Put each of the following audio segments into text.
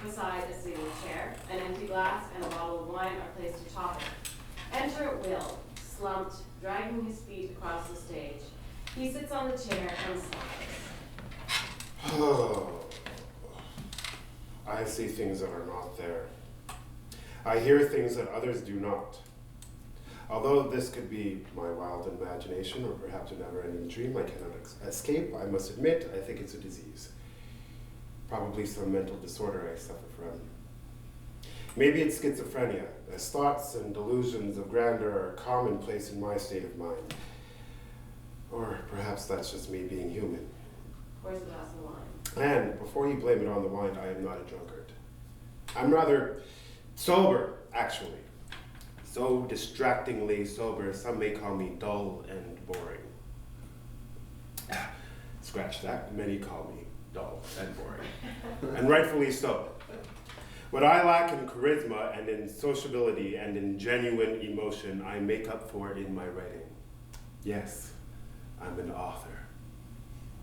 Beside a sitting chair, an empty glass and a bottle of wine are placed atop it. Enter Will, slumped, dragging his feet across the stage. He sits on the chair and sighs. Oh, I see things that are not there. I hear things that others do not. Although this could be my wild imagination or perhaps a never-ending dream I cannot escape, I must admit I think it's a disease. Probably some mental disorder I suffer from. Maybe it's schizophrenia, as thoughts and delusions of grandeur are commonplace in my state of mind. Or perhaps that's just me being human. Pours a glass of wine. And before you blame it on the wine, I am not a drunkard. I'm rather sober, actually. So distractingly sober, some may call me dull and boring. Scratch that, many call me dull and boring. And rightfully so. What I lack in charisma and in sociability and in genuine emotion, I make up for in my writing. Yes, I'm an author.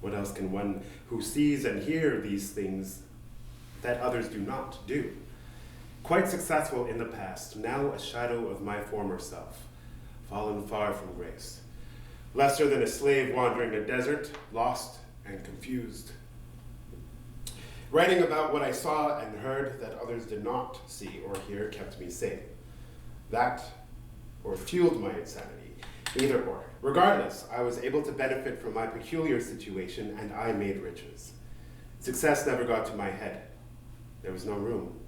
What else can one who sees and hears these things that others do not do? Quite successful in the past, now a shadow of my former self, fallen far from grace. Lesser than a slave wandering a desert, lost and confused. Writing about what I saw and heard that others did not see or hear kept me sane. That, or fueled my insanity, either or. Regardless, I was able to benefit from my peculiar situation and I made riches. Success never got to my head. There was no room.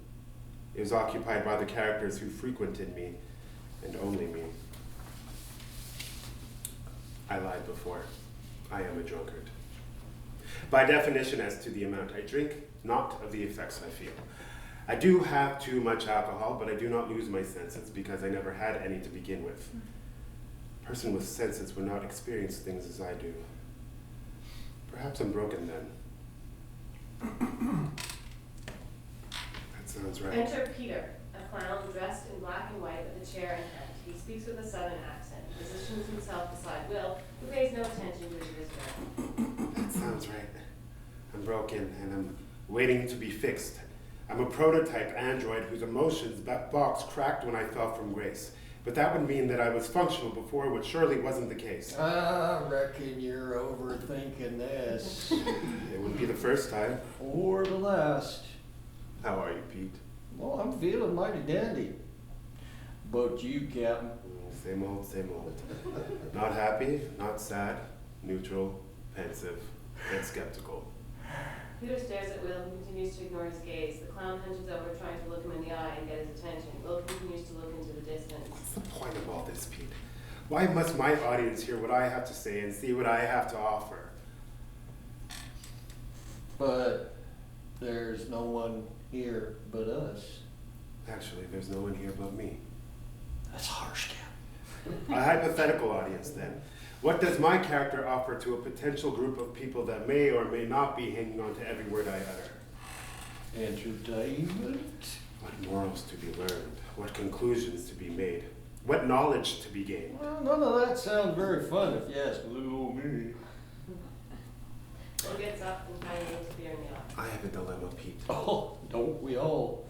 It was occupied by the characters who frequented me, and only me. I lied before. I am a drunkard. By definition as to the amount I drink, not of the effects I feel. I do have too much alcohol, but I do not lose my senses because I never had any to begin with. A person with senses would not experience things as I do. Perhaps I'm broken then. Sounds right. Enter Peter, a clown dressed in black and white with a chair in hand. He speaks with a southern accent. He positions himself beside Will, who pays no attention to his visitor. That sounds right. I'm broken and I'm waiting to be fixed. I'm a prototype android whose emotions box cracked when I fell from grace. But that would mean that I was functional before, which surely wasn't the case. I reckon you're overthinking this. It wouldn't be the first time. Or the last. How are you, Pete? Well, I'm feeling mighty dandy. But you, Captain? Same old, same old. Not happy, not sad, neutral, pensive, and skeptical. Peter stares at Will, who continues to ignore his gaze. The clown hunches over, trying to look him in the eye and get his attention. Will continues to look into the distance. What's the point of all this, Pete? Why must my audience hear what I have to say and see what I have to offer? But there's no one here but us. Actually, there's no one here but me. That's harsh, Cap. A hypothetical audience, then. What does my character offer to a potential group of people that may or may not be hanging on to every word I utter? Entertainment? What morals to be learned? What conclusions to be made? What knowledge to be gained? Well, none of that sounds very fun if you ask little old me. Will gets up and kind of looks Peter in the eye. I have a dilemma, Pete. Oh, don't we all?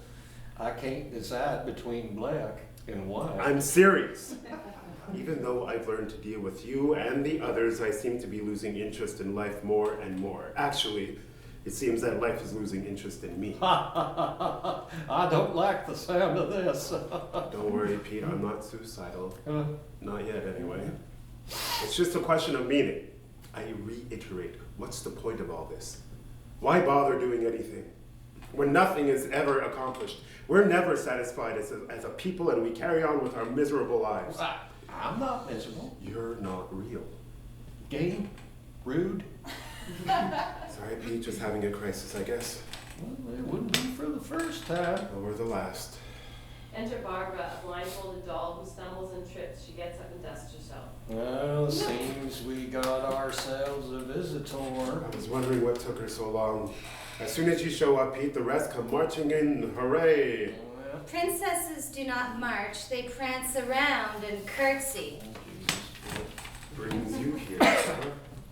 I can't decide between black and white. I'm serious. Even though I've learned to deal with you and the others, I seem to be losing interest in life more and more. Actually, it seems that life is losing interest in me. I don't like the sound of this. Don't worry, Pete, I'm not suicidal. Not yet, anyway. It's just a question of meaning. I reiterate, what's the point of all this? Why bother doing anything? When nothing is ever accomplished, we're never satisfied as a people, and we carry on with our miserable lives. I'm not miserable. You're not real. Game? Rude? Sorry, Pete, just having a crisis, I guess. Well, it wouldn't be for the first time. Or the last. Enter Barbara, a blindfolded doll who stumbles and trips. She gets up and dusts herself. Well, seems we got ourselves a visitor. I was wondering what took her so long. As soon as you show up, Pete, the rest come marching in. Hooray! Well, Princesses do not march, they prance around and curtsy. What brings you here, huh?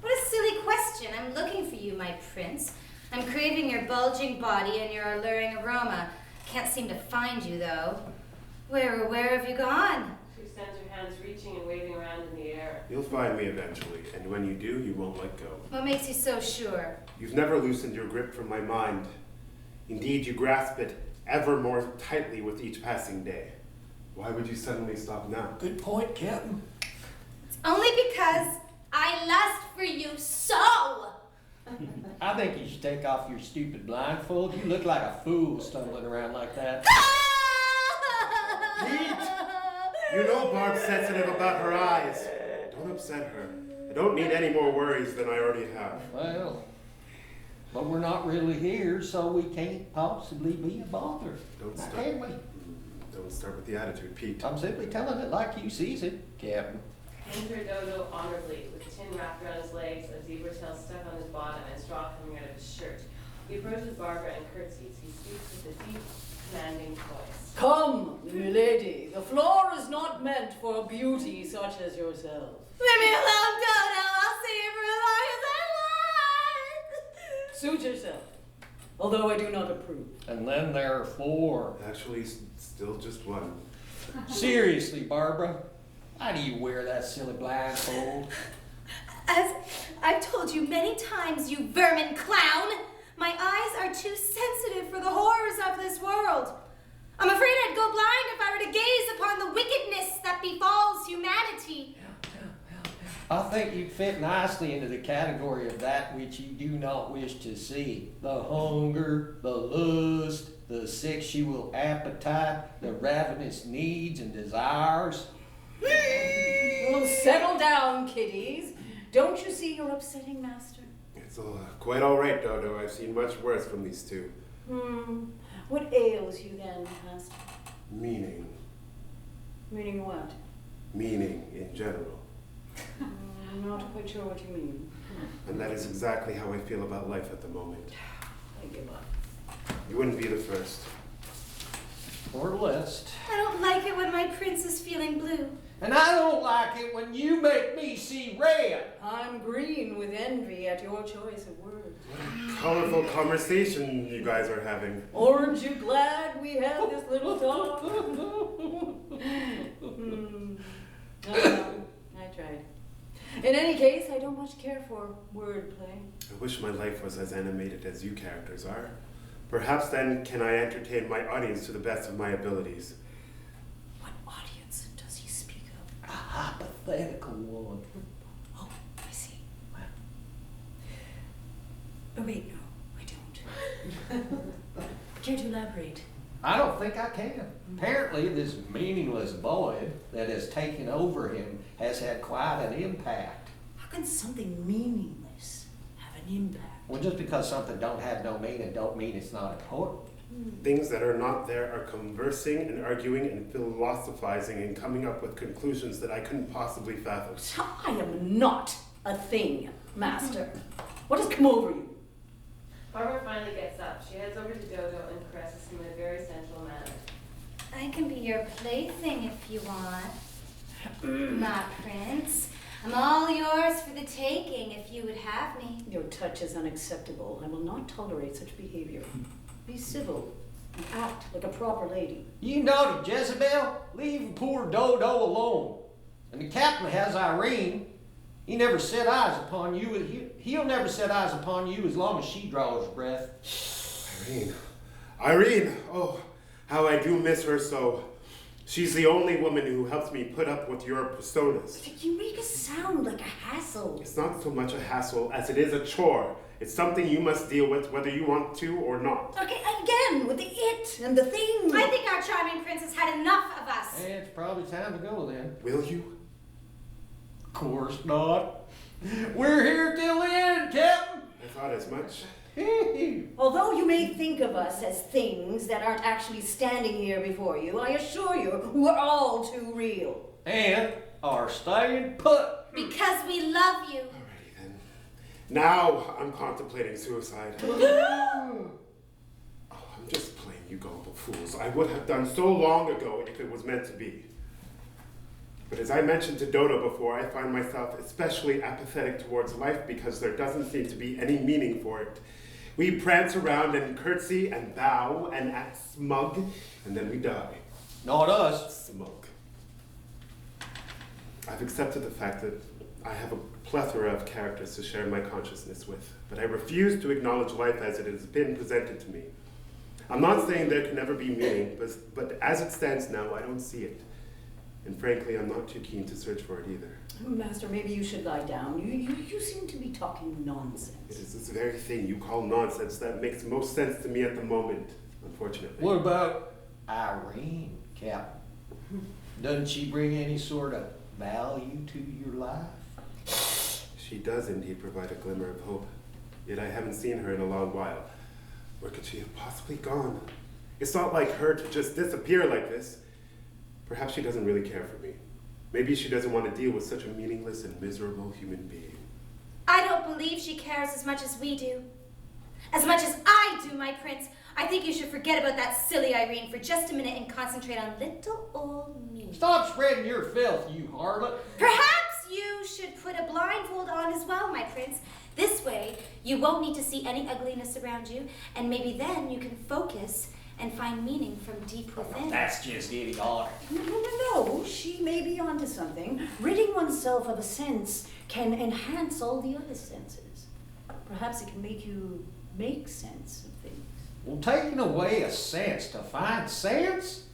What a silly question. I'm looking for you, my prince. I'm craving your bulging body and your alluring aroma. Can't seem to find you, though. Where have you gone? She extends her hands, reaching and waving around in the air. You'll find me eventually, and when you do, you won't let go. What makes you so sure? You've never loosened your grip from my mind. Indeed, you grasp it ever more tightly with each passing day. Why would you suddenly stop now? Good point, Captain. It's only because I lust for you so! I think you should take off your stupid blindfold. You look like a fool stumbling around like that. You know Barb's sensitive about her eyes. Don't upset her. I don't need any more worries than I already have. Well, but we're not really here, so we can't possibly be a bother. Don't start. Can we? Don't start with the attitude, Pete. I'm simply telling it like you sees it, Captain. Enter Dodo honorably, with tin wrapped around his legs, a zebra tail stuck on his bottom, and straw coming out of his shirt. He approaches Barbara and curtsies. He speaks with a deep, commanding voice. Come, milady, the floor is not meant for a beauty such as yourself. Leave me alone, Dodo! I'll see you for as long as I want! Suit yourself, although I do not approve. And then there are 4. Actually, still just one. Seriously, Barbara, why do you wear that silly blindfold? As I've told you many times, you vermin clown, my eyes are too sensitive for the horrors of this world. I'm afraid I'd go blind if I were to gaze upon the wickedness that befalls humanity. I think you fit nicely into the category of that which you do not wish to see. The hunger, the lust, the sexual appetite, the ravenous needs and desires. Well, settle down, kiddies. Don't you see you're upsetting Master? It's quite all right, Dodo. I've seen much worse from these two. What ails you then, Master? Meaning. Meaning what? Meaning in general. I'm not quite sure what you mean. And that is exactly how I feel about life at the moment. I give up. You wouldn't be the first. Or list. I don't like it when my prince is feeling blue. And I don't like it when you make me see red. I'm green with envy at your choice of words. Colorful conversation you guys are having. Aren't you glad we had this little talk? I tried. In any case, I don't much care for wordplay. I wish my life was as animated as you characters are. Perhaps then can I entertain my audience to the best of my abilities. What audience does he speak of? A hypothetical one. Oh, I see. Well. Oh, wait, no, I don't. Care to elaborate? I don't think I can. Apparently this meaningless void that has taken over him has had quite an impact. How can something meaningless have an impact? Well, just because something don't have no meaning don't mean it's not important. Things that are not there are conversing and arguing and philosophizing and coming up with conclusions that I couldn't possibly fathom. I am not a thing, Master. What has come over you? Barbara finally gets up. She heads over to Dodo and caresses him in a very sensual manner. I can be your plaything if you want, my prince. I'm all yours for the taking if you would have me. Your touch is unacceptable. I will not tolerate such behavior. Be civil and act like a proper lady. You naughty Jezebel, leave poor Dodo alone. And the captain has Irene. He never set eyes upon you. He'll never set eyes upon you as long as she draws breath. Irene! Oh, how I do miss her so. She's the only woman who helps me put up with your personas. You make us sound like a hassle. It's not so much a hassle as it is a chore. It's something you must deal with whether you want to or not. Okay, again, with the it and the thing. I think our charming prince has had enough of us. Hey, it's probably time to go then. Will you? Of course not. We're here till the end, Captain. I thought as much. Although you may think of us as things that aren't actually standing here before you, I assure you, we're all too real. And are staying put. Because we love you. Alrighty then. Now I'm contemplating suicide. Oh, I'm just playing you gullible fools. I would have done so long ago if it was meant to be. But as I mentioned to Dodo before, I find myself especially apathetic towards life because there doesn't seem to be any meaning for it. We prance around and curtsy and bow and act smug, and then we die. Not us. Smug. I've accepted the fact that I have a plethora of characters to share my consciousness with, but I refuse to acknowledge life as it has been presented to me. I'm not saying there can never be meaning, but as it stands now, I don't see it. And frankly, I'm not too keen to search for it either. Master, maybe you should lie down. You seem to be talking nonsense. It is this very thing you call nonsense that makes most sense to me at the moment, unfortunately. What about Irene, Captain? Doesn't she bring any sort of value to your life? She does indeed provide a glimmer of hope, yet I haven't seen her in a long while. Where could she have possibly gone? It's not like her to just disappear like this. Perhaps she doesn't really care for me. Maybe she doesn't want to deal with such a meaningless and miserable human being. I don't believe she cares as much as we do. As much as I do, my prince. I think you should forget about that silly Irene for just a minute and concentrate on little old me. Stop spreading your filth, you harlot. Perhaps you should put a blindfold on as well, my prince. This way, you won't need to see any ugliness around you, and maybe then you can focus and find meaning from deep within. That's just idiotic. No, she may be onto something. Ridding oneself of a sense can enhance all the other senses. Perhaps it can make you make sense of things. Well, taking away a sense to find sense?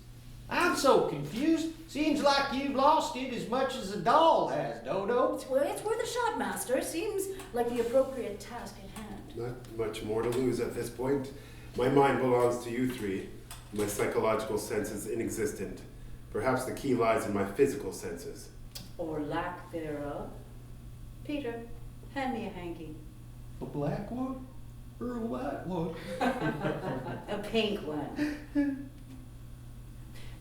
I'm so confused. Seems like you've lost it as much as a doll has, Dodo. It's worth a shot, Master. Seems like the appropriate task at hand. Not much more to lose at this point. My mind belongs to you three. My psychological sense is inexistent. Perhaps the key lies in my physical senses. Or lack thereof. Peter, hand me a hanky. A black one or a white one? A pink one.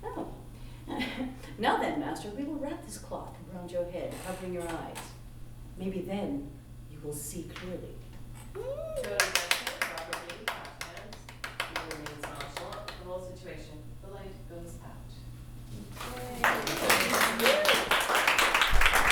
Oh. Now then, Master, we will wrap this cloth around your head, covering your eyes. Maybe then you will see clearly. The whole situation. The light goes out. Yay.